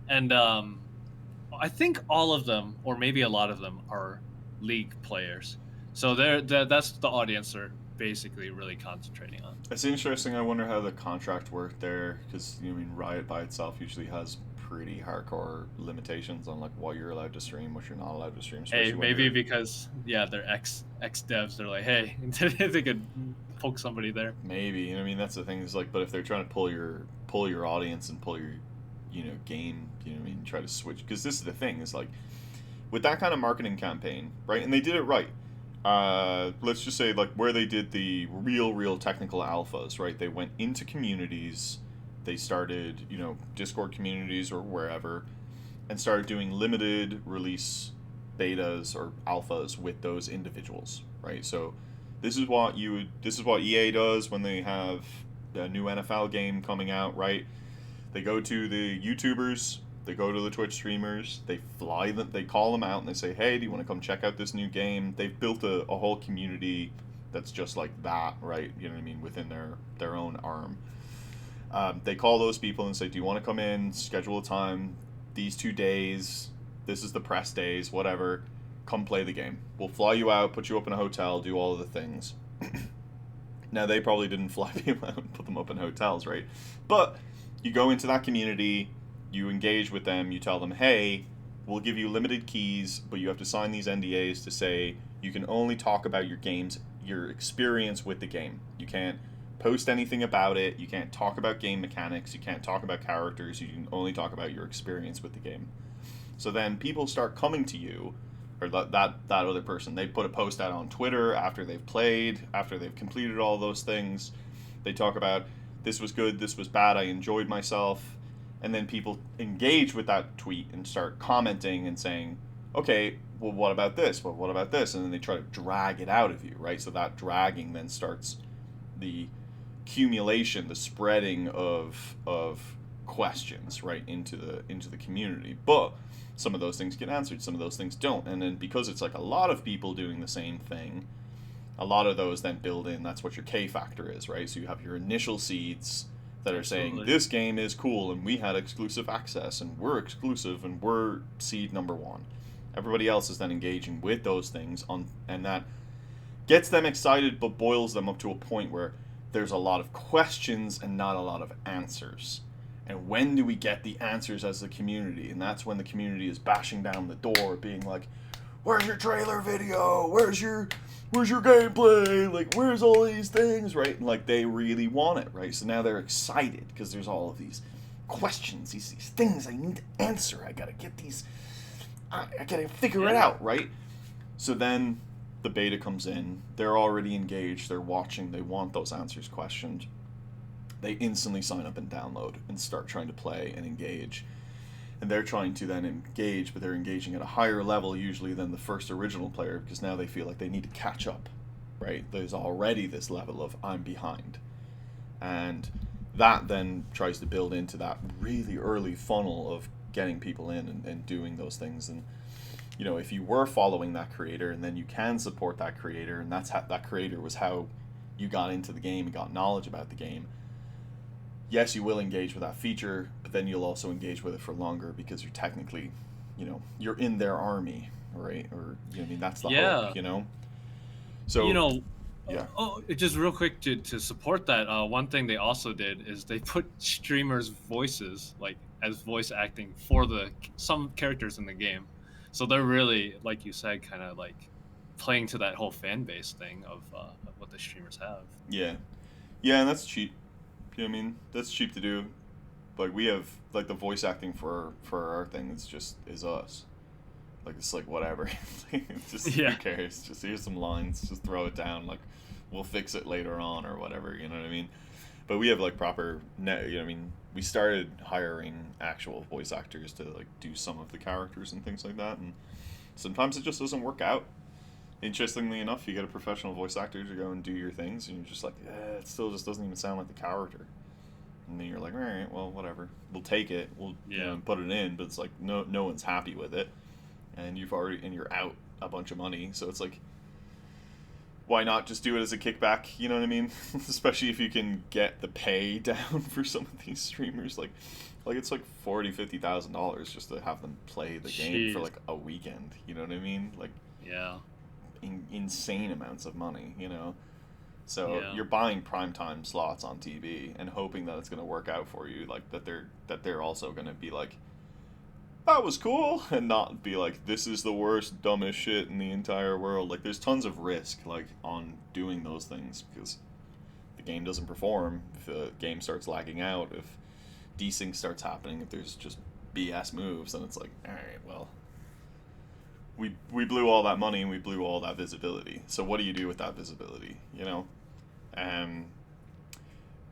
and I think all of them, or maybe a lot of them, are League players. So that's the audience they're basically really concentrating on. It's interesting. I wonder how the contract worked there, because I mean, Riot by itself usually has pretty hardcore limitations on like what you're allowed to stream, what you're not allowed to stream, Hey, especially when maybe you're because they're ex devs. They're like, hey, they could poke somebody there. maybe. You know, I mean, that's the thing is like, but if they're trying to pull your audience and pull your game, you know, what I mean, try to switch, because this is the thing is like with that kind of marketing campaign, right? And they did it right. Let's just say like where they did the real technical alphas, right? They went into communities, they started Discord communities or wherever, and started doing limited release betas or alphas with those individuals, right? So this is what EA does when they have a new NFL game coming out, right? They go to the YouTubers, they go to the Twitch streamers, they fly them, they call them out, and they say, "Hey, do you want to come check out this new game?" They've built a whole community that's just like that, right? You know what I mean, within their own arm. They call those people and say, "Do you want to come in? Schedule a time. These 2 days. This is the press days. Whatever. Come play the game. We'll fly you out, put you up in a hotel, do all of the things." Now they probably didn't fly people out and put them up in hotels, right? But you go into that community, you engage with them, you tell them, "Hey, we'll give you limited keys, but you have to sign these NDAs to say you can only talk about your experience with the game. You can't post anything about it, you can't talk about game mechanics, you can't talk about characters, you can only talk about your experience with the game." So then people start coming to you, or that other person. They put a post out on Twitter after they've played, after they've completed all those things. They talk about, "This was good, this was bad, I enjoyed myself." And then people engage with that tweet and start commenting and saying, "Okay, well, what about this? Well, what about this?" And then they try to drag it out of you, right? So that dragging then starts the accumulation, the spreading of questions, right, into the community. But some of those things get answered, some of those things don't. And then because it's like a lot of people doing the same thing, a lot of those then build in. That's what your K factor is, right? So you have your initial seeds that are saying, Absolutely. "This game is cool and we had exclusive access and we're exclusive and we're seed number one." Everybody else is then engaging with those things on, and that gets them excited but boils them up to a point where there's a lot of questions and not a lot of answers. And when do we get the answers as the community? And that's when the community is bashing down the door, being like, "Where's your trailer video? Where's your gameplay? Like, where's all these things?" Right? And like they really want it, right? So now they're excited because there's all of these questions, these things I need to answer. I gotta get these. I gotta figure it Yeah. out, right? So then the beta comes in. They're already engaged. They're watching. They want those answers questioned. They instantly sign up and download and start trying to play and engage. And they're trying to then engage, but they're engaging at a higher level usually than the first original player, because now they feel like they need to catch up, right? There's already this level of "I'm behind." And that then tries to build into that really early funnel of getting people in and doing those things. And if you were following that creator and then you can support that creator, and that's how that creator was how you got into the game and got knowledge about the game, yes, you will engage with that feature, but then you'll also engage with it for longer because you're technically, you're in their army, right? Or I mean, that's the Yeah. hope. You So know, yeah, just real quick to support that, one thing they also did is they put streamers' voices like as voice acting for some characters in the game. So they're really, like you said, kind of like playing to that whole fan base thing of what the streamers have. yeah, yeah, and that's cheap. I mean, that's cheap to do. Like we have like the voice acting for our thing. It's just is us. Like it's like whatever. It's just who Yeah. cares? Just here's some lines. Just throw it down. Like we'll fix it later on or whatever. You know what I mean? But we have like proper net. I mean, we started hiring actual voice actors to like do some of the characters and things like that, and sometimes it just doesn't work out. Interestingly enough, you get a professional voice actor to go and do your things, and you're just like, it still just doesn't even sound like the character. And then you're like, all right, well, whatever. We'll take it. We'll Yeah. put it in, but it's like no one's happy with it, and you're out a bunch of money. So it's like why not just do it as a kickback? You know what I mean? Especially if you can get the pay down for some of these streamers, like it's like $40,000-$50,000 just to have them play the game for Jeez. like a weekend. You know what I mean? Like Yeah. insane amounts of money. You know, so Yeah. you're buying primetime slots on TV and hoping that it's going to work out for you. Like that they're also going to be like, that was cool, and not be like, this is the worst, dumbest shit in the entire world. Like, there's tons of risk, like, on doing those things, because the game doesn't perform, if the game starts lagging out, if desync starts happening, if there's just BS moves, then it's like, alright, well, we blew all that money and we blew all that visibility. So what do you do with that visibility, you know?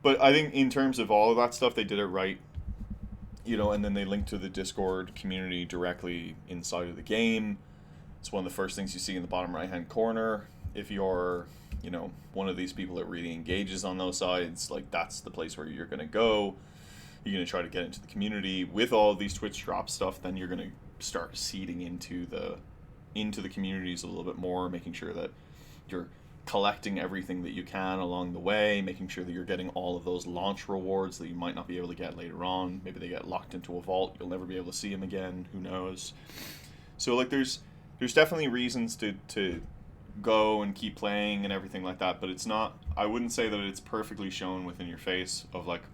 But I think in terms of all of that stuff, they did it right. You know, and then they link to the Discord community directly inside of the game. It's one of the first things you see in the bottom right hand corner. If you're, you know, one of these people that really engages on those sides, like that's the place where you're gonna go. You're gonna try to get into the community with all of these Twitch drop stuff. Then you're gonna start seeding into the communities a little bit more, making sure that you're collecting everything that you can along the way, making sure that you're getting all of those launch rewards that you might not be able to get later on. Maybe they get locked into a vault, you'll never be able to see them again, who knows. So like there's definitely reasons to go and keep playing and everything like that, but it's not, I wouldn't say that it's perfectly shown within your face of like,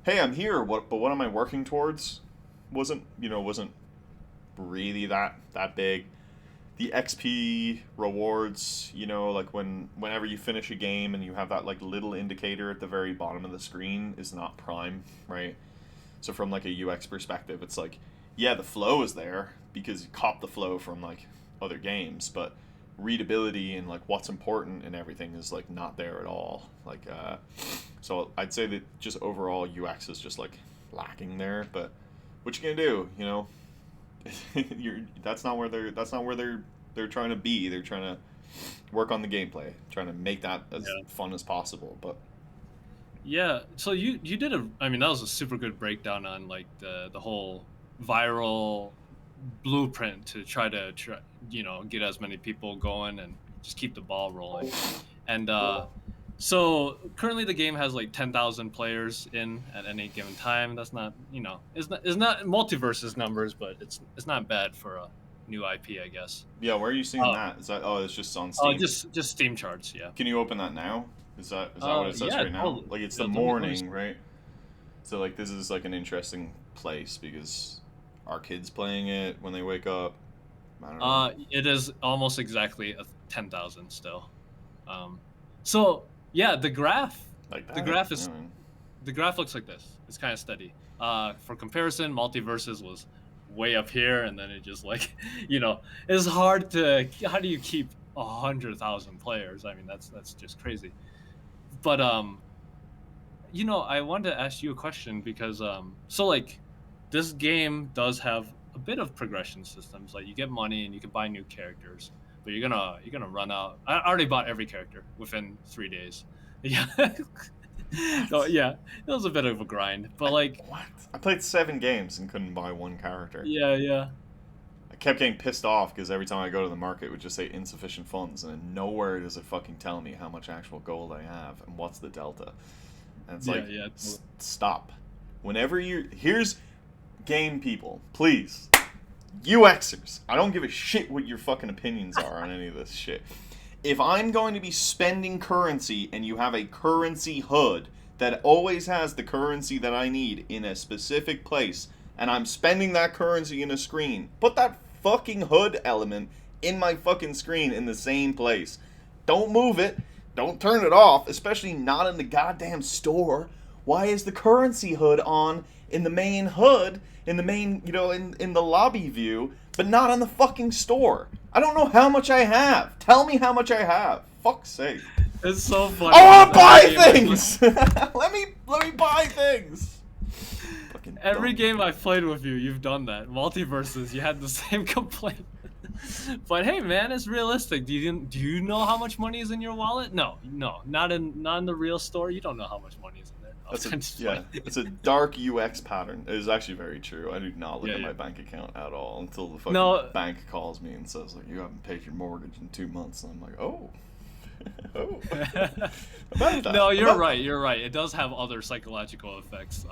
hey, I'm here, but what am I working towards? Wasn't really that big. The XP rewards, you know, like whenever you finish a game and you have that like little indicator at the very bottom of the screen is not prime, right? So from like a UX perspective, it's like, yeah, the flow is there because you cop the flow from like other games, but readability and like what's important and everything is like not there at all. Like so I'd say that just overall UX is just like lacking there, but what you gonna do, you know? That's not where they're trying to be. They're trying to work on the gameplay, trying to make that as fun as possible. But Yeah. So you did I mean, that was a super good breakdown on like the whole viral blueprint to try to get as many people going and just keep the ball rolling. And so currently the game has like 10,000 players in at any given time. That's not, it's not multiverses numbers, but it's not bad for a new IP, I guess. yeah, where are you seeing that? Is that it's just on Steam? Just Steam charts, yeah. Can you open that now? Is that what it says Yeah, right now? totally. Like it's Yeah, the let me morning, right? So like this is like an interesting place because are kids playing it when they wake up? I don't know. It is almost exactly 10,000 still. So yeah, the graph Like that? the graph is Yeah. the graph looks like this. It's kind of steady. For comparison, multiverses was way up here, and then it just like, it's hard to. How do you keep 100,000 players? I mean, that's just crazy. But I wanted to ask you a question because so like, this game does have a bit of progression systems. Like you get money and you can buy new characters, but you're gonna run out. I already bought every character within 3 days. Yeah. So yeah, it was a bit of a grind, but like, What? I played 7 games and couldn't buy one character. yeah. I kept getting pissed off because every time I go to the market, it would just say insufficient funds, and then nowhere does it fucking tell me how much actual gold I have and what's the delta. And it's like, Yeah. stop. Here's game people, please. UXers. I don't give a shit what your fucking opinions are on any of this shit. If I'm going to be spending currency and you have a currency HUD that always has the currency that I need in a specific place, and I'm spending that currency in a screen, put that fucking HUD element in my fucking screen in the same place. Don't move it. Don't turn it off, especially not in the goddamn store. Why is the currency HUD on in the main HUD, in the main, in the lobby view, but not on the fucking store? I don't know how much I have. Tell me how much I have. Fuck's sake. It's so funny. I want to buy things. let me buy things. Fucking Every dumb. game I've played with you, you've done that. Multiverses, you had the same complaint. But hey, man, it's realistic. Do you know how much money is in your wallet? No, not in the real store. You don't know how much money is in there. It's a dark UX pattern. It is actually very true. I do not look at my Yeah. bank account at all until the fucking bank calls me and says like, you haven't paid your mortgage in 2 months, and I'm like, oh, Oh. About that. No, you're About right. that. You're right. It does have other psychological effects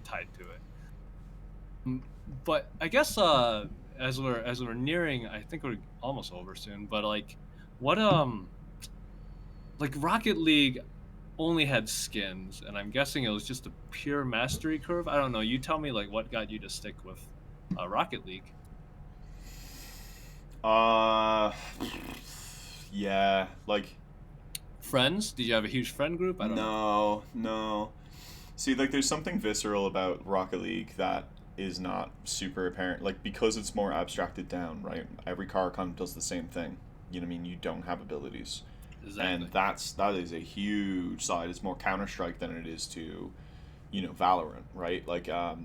tied to it. But I guess as we're nearing, I think we're almost over soon. But like, what like Rocket League only had skins, and I'm guessing it was just a pure mastery curve. I don't know. You tell me, like, what got you to stick with Rocket League? Uh, yeah, like Friends? Did you have a huge friend group? I don't know. no, no. See, like, there's something visceral about Rocket League that is not super apparent. Like, because it's more abstracted down, right? Every car kind of does the same thing. You know what I mean? You don't have abilities, and Exactly. that is a huge side. It's more Counter Strike than it is to, Valorant, right? Like, I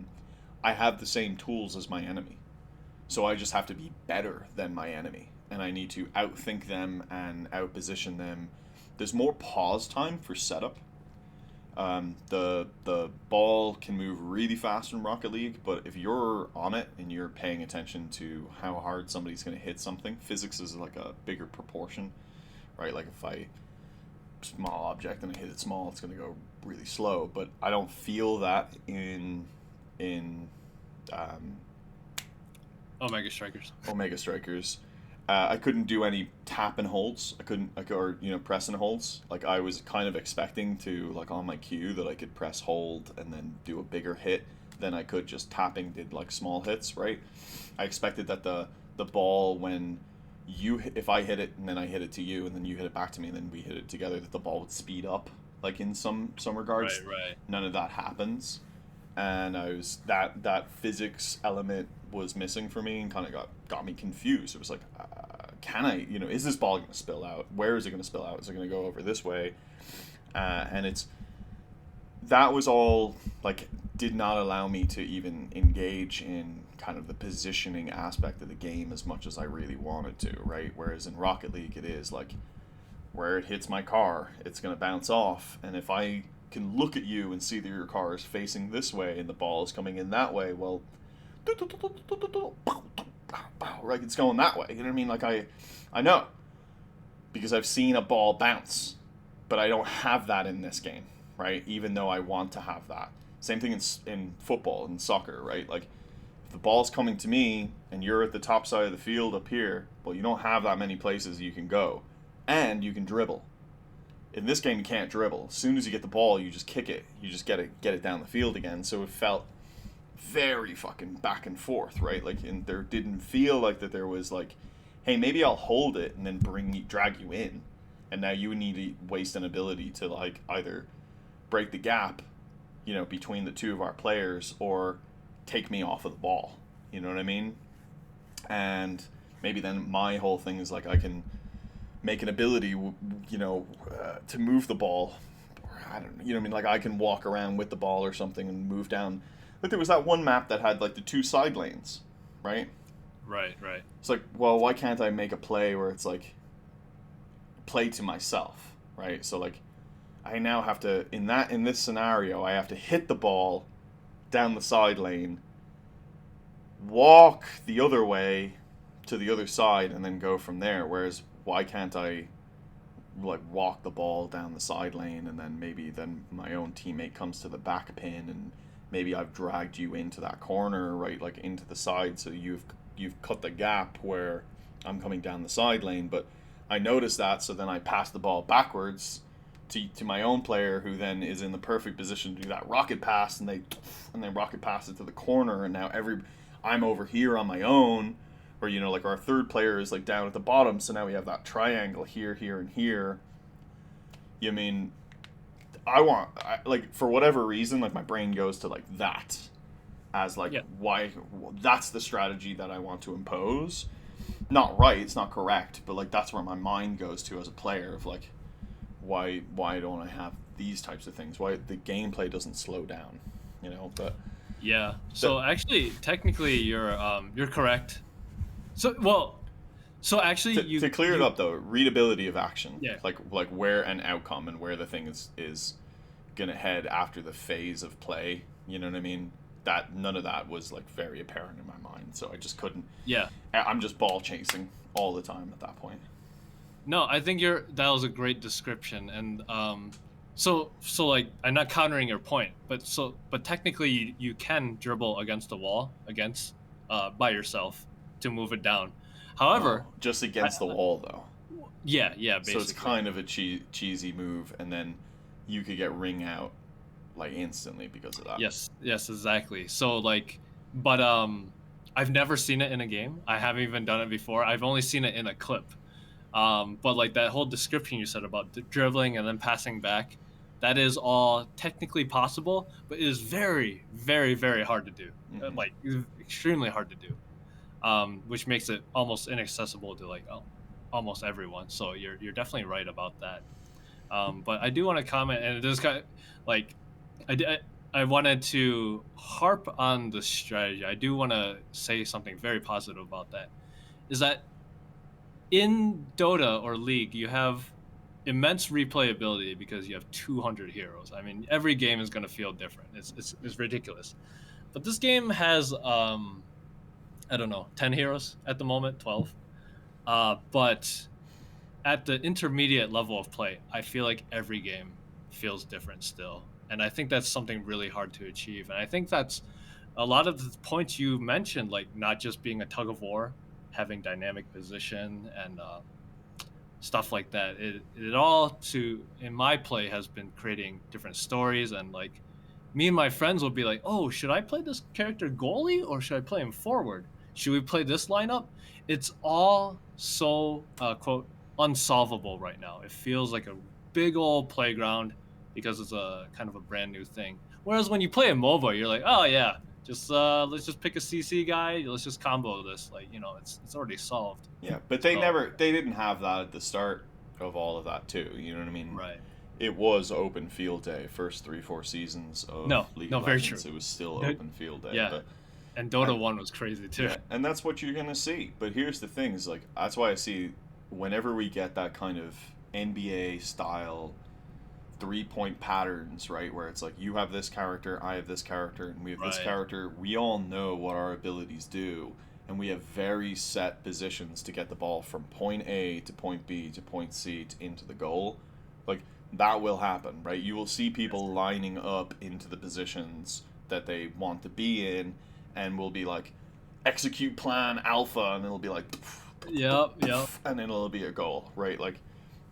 have the same tools as my enemy. So I just have to be better than my enemy. And I need to outthink them and outposition them. There's more pause time for setup. The ball can move really fast in Rocket League, but if you're on it and you're paying attention to how hard somebody's going to hit something, physics is like a bigger proportion, right? Like if I small object and I hit it small, it's going to go really slow. But I don't feel that in um, Omega Strikers. Omega Strikers. I couldn't do any tap and holds. Or press and holds. Like I was kind of expecting to like on my cue that I could press hold and then do a bigger hit than I could just tapping did like small hits. Right. I expected that the ball when if I hit it and then I hit it to you and then you hit it back to me and then we hit it together that the ball would speed up like in some regards. Right, right. None of that happens, and I was that physics element was missing for me and kind of got me confused. It was like, can I, is this ball going to spill out? Where is it going to spill out? Is it going to go over this way? And that was all like did not allow me to even engage in kind of the positioning aspect of the game as much as I really wanted to, right? Whereas in Rocket League, it is like where it hits my car, it's going to bounce off, and if I can look at you and see that your car is facing this way and the ball is coming in that way, well, right, it's going that way. You know what I mean? Like I know because I've seen a ball bounce, but I don't have that in this game, right? Even though I want to have that. Same thing in football and soccer, right? Like if the ball's coming to me and you're at the top side of the field up here, well, you don't have that many places you can go, and you can dribble. In this game, you can't dribble. As soon as you get the ball, you just kick it. You just get it down the field again. So it felt very fucking back and forth, right? Like, and there didn't feel like that there was like, hey, maybe I'll hold it and then drag you in, and now you need to waste an ability to like either break the gap, between the two of our players, or take me off of the ball. You know what I mean? And maybe then my whole thing is like I can make an ability, to move the ball. I don't know, I mean? Like I can walk around with the ball or something and move down. Like there was that one map that had like the two side lanes, right? Right, right. It's like, well, why can't I make a play where it's like play to myself, right? So like I now have to in this scenario, I have to hit the ball down the side lane, walk the other way to the other side and then go from there. Whereas why can't I like walk the ball down the side lane and then maybe then my own teammate comes to the back pin and maybe I've dragged you into that corner, right, like into the side, so you've cut the gap where I'm coming down the side lane, but I notice that, so then I pass the ball backwards to my own player, who then is in the perfect position to do that rocket pass, and they rocket pass it to the corner, and now I'm over here on my own, or like our third player is like down at the bottom, so now we have that triangle here, here, and here. You mean like for whatever reason, like my brain goes to like that as like Yeah. why that's the strategy that I want to impose. Not right, it's not correct, but like that's where my mind goes to as a player of like why don't I have these types of things? Why the gameplay doesn't slow down, But Yeah. So actually, technically, you're correct. So well, so actually, to clear it up though, readability of action, yeah. like where an outcome and where the thing is gonna head after the phase of play. You know what I mean? That none of that was like very apparent in my mind, so I just couldn't. Yeah. I'm just ball chasing all the time at that point. No, I think that was a great description, and so like I'm not countering your point, but technically you can dribble against the wall by yourself to move it down. Oh, However, just I, against the wall though. yeah, So it's basically. kind of a cheesy move, and then you could get ring out like instantly because of that. Yes, exactly. So like, but I've never seen it in a game. I haven't even done it before. I've only seen it in a clip. But like that whole description you said about dribbling and then passing back, that is all technically possible, but it is very, very, very hard to do. Hmm. Like extremely hard to do. Which makes it almost inaccessible to like almost everyone. So you're definitely right about that. But I do want to comment, and it is kind of like I, d- I wanted to harp on the strategy. I do want to say something very positive about that. Is that in Dota or League, you have immense replayability because you have 200 heroes. I mean, every game is going to feel different. It's ridiculous. But this game has I don't know, 10 heroes at the moment, 12. But at the intermediate level of play, I feel like every game feels different still. And I think that's something really hard to achieve. And I think that's a lot of the points you mentioned, like not just being a tug of war, having dynamic position and stuff like that. It all to in my play has been creating different stories, and like me and my friends will be like, "Oh, should I play this character goalie or should I play him forward? Should we play this lineup?" It's all so quote unsolvable right now. It feels like a big old playground because it's a kind of a brand new thing. Whereas when you play a MOBA, you're like, "Oh yeah, just let's just pick a CC guy. Let's just combo this. Like, it's already solved." Yeah, but So, they didn't have that at the start of all of that too. You know what I mean? right. It was open field day. First 3 4 seasons of No, League no, of very true. Legends, it was still No, open field day. yeah, But and and Dota 1 was crazy too. yeah, and that's what you're gonna see. But here's the thing: is like that's why I see whenever we get that kind of NBA style 3 point patterns, right? Where it's like you have this character, I have this character, and we have this Right. character. We all know what our abilities do, and we have very set positions to get the ball from point A to point B to point C to into the goal. Like that will happen, right? You will see Yes. people lining up into the positions that they want to be in, and will be like execute plan alpha, and it'll be like, Yep. and then it'll be a goal, right? Like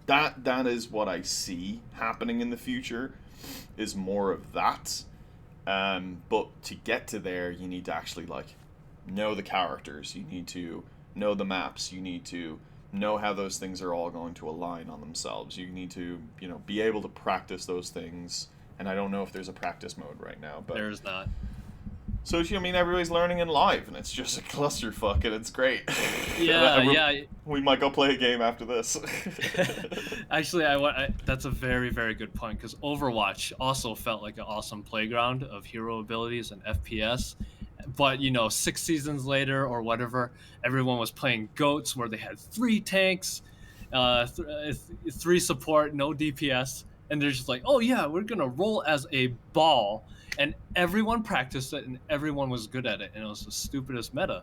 that is what I see happening in the future is more of that. But to get to there, you need to actually like know the characters. You need to know the maps. You need to know how those things are all going to align on themselves. You need to be able to practice those things. And I don't know if there's a practice mode right now, but There's not. so I mean everybody's learning in live, and it's just a clusterfuck, and it's great. Yeah, yeah. We might go play a game after this. Actually, that's a very, very good point because Overwatch also felt like an awesome playground of hero abilities and FPS. But 6 seasons later or whatever, everyone was playing goats where they had three tanks, three support, no DPS, and they're just like, "Oh yeah, we're gonna roll as a ball," and everyone practiced it and everyone was good at it, and it was the stupidest meta.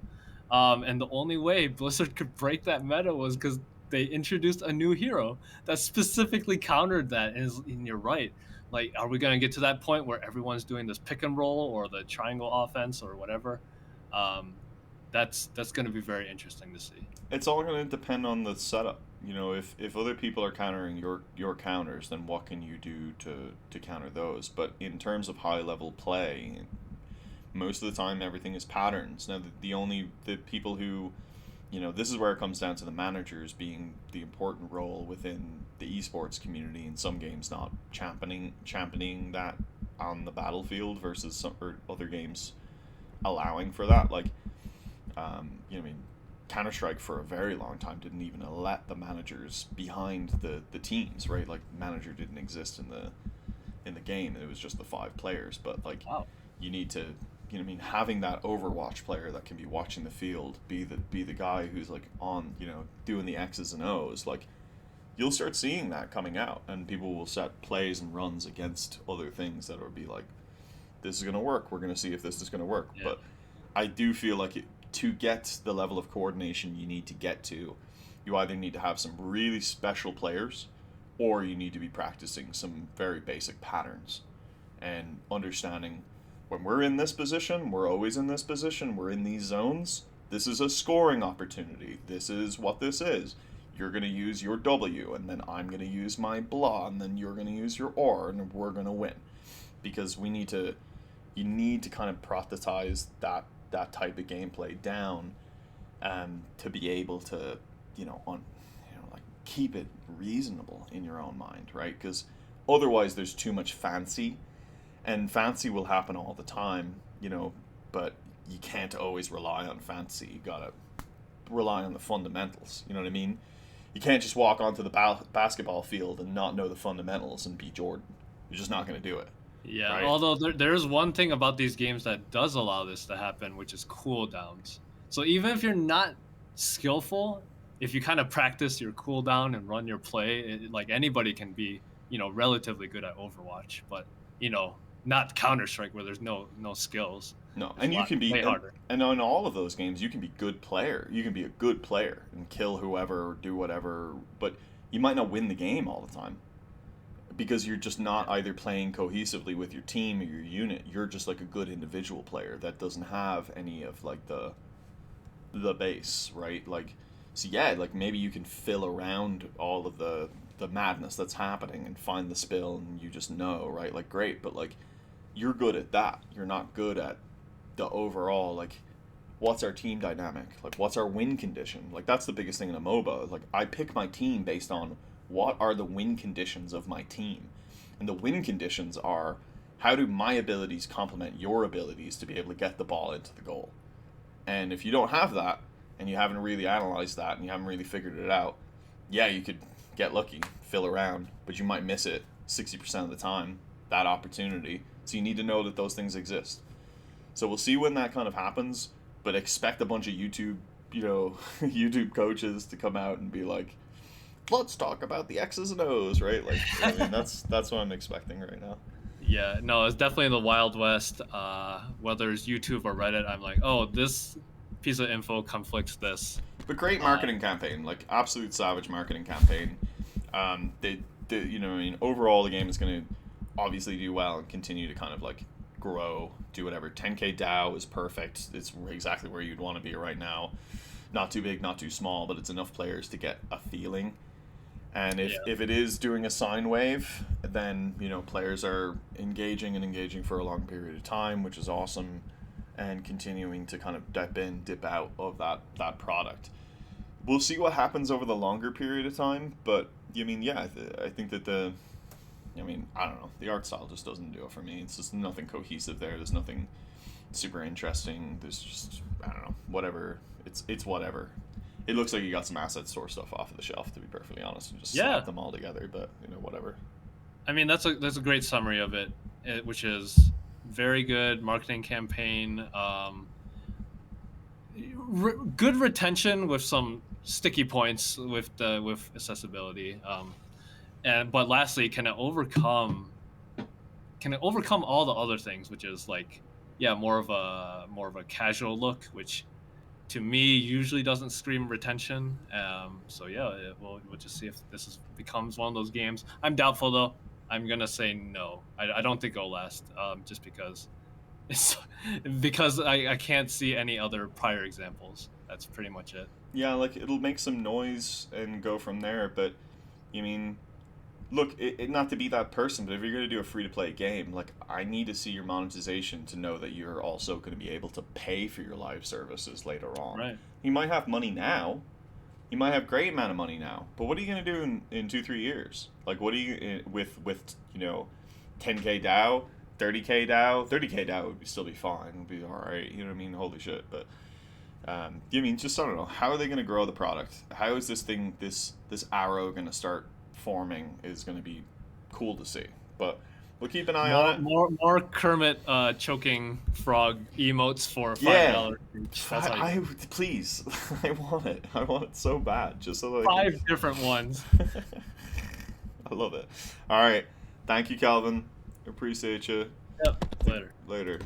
And the only way Blizzard could break that meta was because they introduced a new hero that specifically countered that. And you're right. Like, are we going to get to that point where everyone's doing this pick and roll or the triangle offense or whatever? Um, that's going to be very interesting to see. It's all going to depend on the setup. If other people are countering your counters, then what can you do to counter those? But in terms of high level play, most of the time everything is patterns. Now the people who this is where it comes down to the managers being the important role within the esports community in some games, not championing that on the battlefield versus some or other games allowing for that. Like, I mean, Counter Strike for a very long time didn't even let the managers behind the teams, right? Like, manager didn't exist in the game. It was just the 5 players. But like, Wow. you need to having that Overwatch player that can be watching the field, be the guy who's like on doing the X's and O's. Like, you'll start seeing that coming out, and people will set plays and runs against other things that will be like, this is gonna work. We're gonna see if this is gonna work. Yeah. But I do feel like to get the level of coordination you need to get to, you either need to have some really special players, or you need to be practicing some very basic patterns and understanding when we're in this position, we're always in this position, we're in these zones. This is a scoring opportunity. This is what this is. You're going to use your W, and then I'm going to use my blah, and then you're going to use your or, and we're going to win. Because you need to kind of prototype that type of gameplay down, to be able to, like keep it reasonable in your own mind, right? Because otherwise there's too much fancy, and fancy will happen all the time, but you can't always rely on fancy. You gotta rely on the fundamentals, you know what I mean? You can't just walk onto the basketball field and not know the fundamentals and be Jordan. You're just not going to do it. Yeah, right? although there's one thing about these games that does allow this to happen, which is cooldowns. So even if you're not skillful, if you kind of practice your cooldown and run your play, like anybody can be, relatively good at Overwatch, but not Counter-Strike where there's no skills. No, It's and you can be way harder. and on all of those games, you can be good player. You can be a good player and kill whoever or do whatever, but you might not win the game all the time because you're just not either playing cohesively with your team or your unit. You're just like a good individual player that doesn't have any of like the base, right? Like, so yeah, like maybe you can fill around all of the madness that's happening and find the spill, and you just know, right? Like, great, but like you're good at that. You're not good at the overall, like, what's our team dynamic? Like, what's our win condition? Like, that's the biggest thing in a MOBA. Like, I pick my team based on what are the win conditions of my team. And the win conditions are, how do my abilities complement your abilities to be able to get the ball into the goal? And if you don't have that, and you haven't really analyzed that, and you haven't really figured it out, yeah, you could get lucky, fill around, but you might miss it 60% of the time, that opportunity. So you need to know that those things exist. So we'll see when that kind of happens, but expect a bunch of YouTube, YouTube coaches to come out and be like, let's talk about the X's and O's, right? Like, I mean, that's what I'm expecting right now. Yeah, no, it's definitely the Wild West. Whether it's YouTube or Reddit, I'm like, oh, this piece of info conflicts this. But great marketing campaign, like absolute savage marketing campaign. Overall the game is going to obviously do well and continue to kind of like grow, do whatever. 10k DAO is perfect. It's exactly where you'd want to be right now. Not too big, not too small, but it's enough players to get a feeling. And if it is doing a sine wave, then players are engaging for a long period of time, which is awesome, and continuing to kind of dip in, dip out of that product. We'll see what happens over the longer period of time, but I think that I don't know. The art style just doesn't do it for me. It's just nothing cohesive there. There's nothing super interesting. There's just, I don't know, whatever. It's whatever. It looks like you got some asset store stuff off of the shelf, to be perfectly honest, and just slap them all together, but, whatever. I mean, that's a great summary of it, which is very good marketing campaign, good retention with some sticky points with accessibility. But lastly, can it overcome all the other things, which is like, more of a casual look, which to me usually doesn't scream retention. We'll just see if this becomes one of those games. I'm doubtful though. I'm gonna say no. I don't think it'll last. Just because I can't see any other prior examples. That's pretty much it. Yeah, like it'll make some noise and go from there, but look, not to be that person, but if you're going to do a free-to-play game, like, I need to see your monetization to know that you're also going to be able to pay for your live services later on. Right. You might have money now. You might have great amount of money now. But what are you going to do in 2-3 years? Like, what are you, with 10k DAO, 30k DAO? 30k DAO would still be fine. It would be all right. You know what I mean? Holy shit. But, just, I don't know. How are they going to grow the product? How is this arrow going to start forming is going to be cool to see, but we'll keep an eye on it. More Kermit choking frog emotes for $5 each. Please, I want it so bad, just so that 5 different ones. I love it. All right, thank you, Calvin. Appreciate you. Yep. Later.